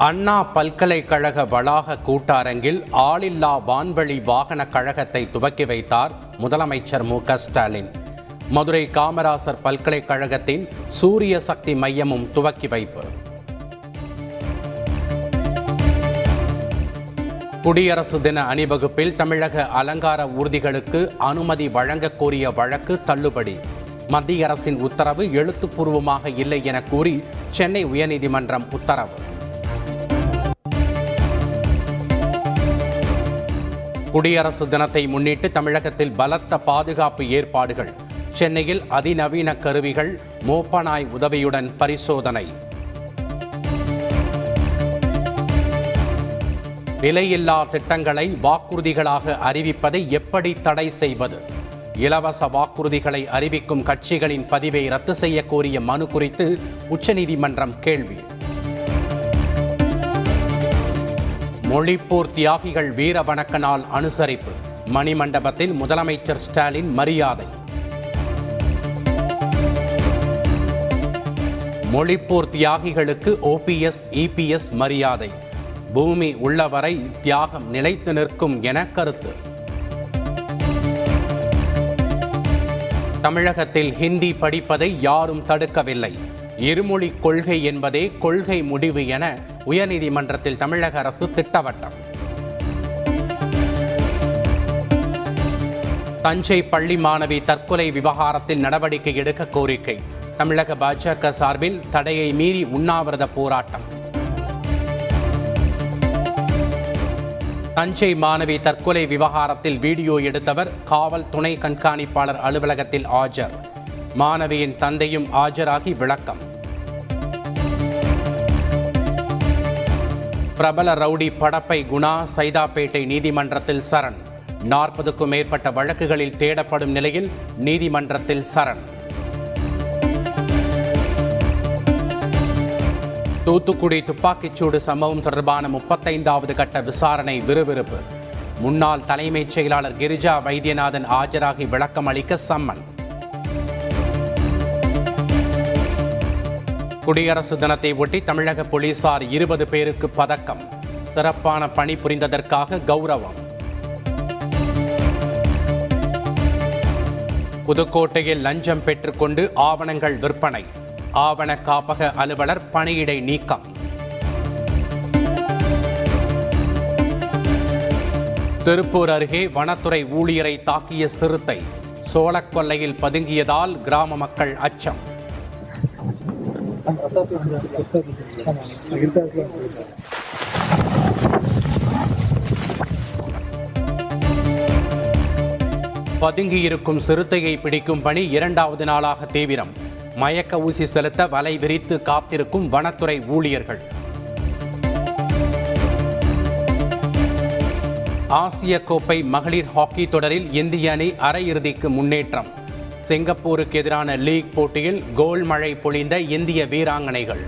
அண்ணா பல்கலைக்கழக வளாக கூட்டரங்கில் ஆளில்லா வான்வழி வாகன கழகத்தை துவக்கி வைத்தார் முதலமைச்சர் மு.க.ஸ்டாலின். மதுரை காமராசர் பல்கலைக்கழகத்தின் சூரிய சக்தி மையமும் துவக்கி வைப்பு. குடியரசு தின அணிவகுப்பில் தமிழக அலங்கார ஊர்திகளுக்கு அனுமதி வழங்க கோரிய வழக்கு தள்ளுபடி. மத்திய அரசின் உத்தரவு எழுத்துப்பூர்வமாக இல்லை என கூறி சென்னை உயர்நீதிமன்றம் உத்தரவு. குடியரசு தினத்தை முன்னிட்டு தமிழகத்தில் பலத்த பாதுகாப்பு ஏற்பாடுகள். சென்னையில் அதிநவீன கருவிகள், மோப்பநாய் உதவியுடன் பரிசோதனை. விலையில்லா திட்டங்களை வாக்குறுதிகளாக அறிவிப்பதை எப்படி தடை செய்வது? இலவச வாக்குறுதிகளை அறிவிக்கும் கட்சிகளின் பதிவை ரத்து செய்ய கோரிய மனு குறித்து உச்சநீதிமன்றம் கேள்வி. மொழிப்போர் தியாகிகள் வீர வணக்க நாள் அனுசரிப்பு. மணிமண்டபத்தில் முதலமைச்சர் ஸ்டாலின் மரியாதை. மொழிப்போர் தியாகிகளுக்கு OPS, EPS மரியாதை. பூமி உள்ளவரை தியாகம் நிலைத்து நிற்கும் என கருத்து. தமிழகத்தில் ஹிந்தி படிப்பதை யாரும் தடுக்கவில்லை. இருமொழி கொள்கை என்பதே கொள்கை முடிவு என உயர்நீதிமன்றத்தில் தமிழக அரசு திட்டவட்டம். தஞ்சை பள்ளி மாணவி தற்கொலை விவகாரத்தில் நடவடிக்கை எடுக்க கோரிக்கை. தமிழக பாஜக சார்பில் தடையை மீறி உண்ணாவிரத போராட்டம். தஞ்சை மாணவி தற்கொலை விவகாரத்தில் வீடியோ எடுத்தவர் காவல் துணை கண்காணிப்பாளர் அலுவலகத்தில் ஆஜர். மாணவியின் தந்தையும் ஆஜராகி விளக்கம். பிரபல ரவுடி படப்பை குணா சைதாப்பேட்டை நீதிமன்றத்தில் சரண். 40க்கும் மேற்பட்ட வழக்குகளில் தேடப்படும் நிலையில் நீதிமன்றத்தில் சரண். தூத்துக்குடி துப்பாக்கிச்சூடு சம்பவம் தொடர்பான 35வது கட்ட விசாரணை விறுவிறுப்பு. முன்னாள் தலைமைச் செயலாளர் கிரிஜா வைத்தியநாதன் ஆஜராகி விளக்கம் அளிக்க சம்மன். குடியரசு தினத்தை ஒட்டி தமிழக போலீசார் 20 பேருக்கு பதக்கம். சிறப்பான பணி புரிந்ததற்காக கௌரவம். புதுக்கோட்டையில் லஞ்சம் பெற்றுக்கொண்டு ஆவணங்கள் விற்பனை. ஆவண காப்பக அலுவலர் பணியிடை நீக்கம். திருப்பூர் அருகே வனத்துறை ஊழியரை தாக்கிய சிறுத்தை. சோளக்கொல்லையில் பதுங்கியதால் கிராம மக்கள் அச்சம். பதுங்கியிருக்கும் சிறுத்தையை பிடிக்கும் பணி 2வது நாளாக தீவிரம். மயக்க ஊசி செலுத்த வலை விரித்து காத்திருக்கும் வனத்துறை ஊழியர்கள். ஆசிய கோப்பை மகளிர் ஹாக்கி தொடரில் இந்திய அணி அரையிறுதிக்கு முன்னேற்றம். சிங்கப்பூருக்கு எதிரான லீக் போட்டியில் கோல் மழை பொழிந்த இந்திய வீராங்கனைகள்.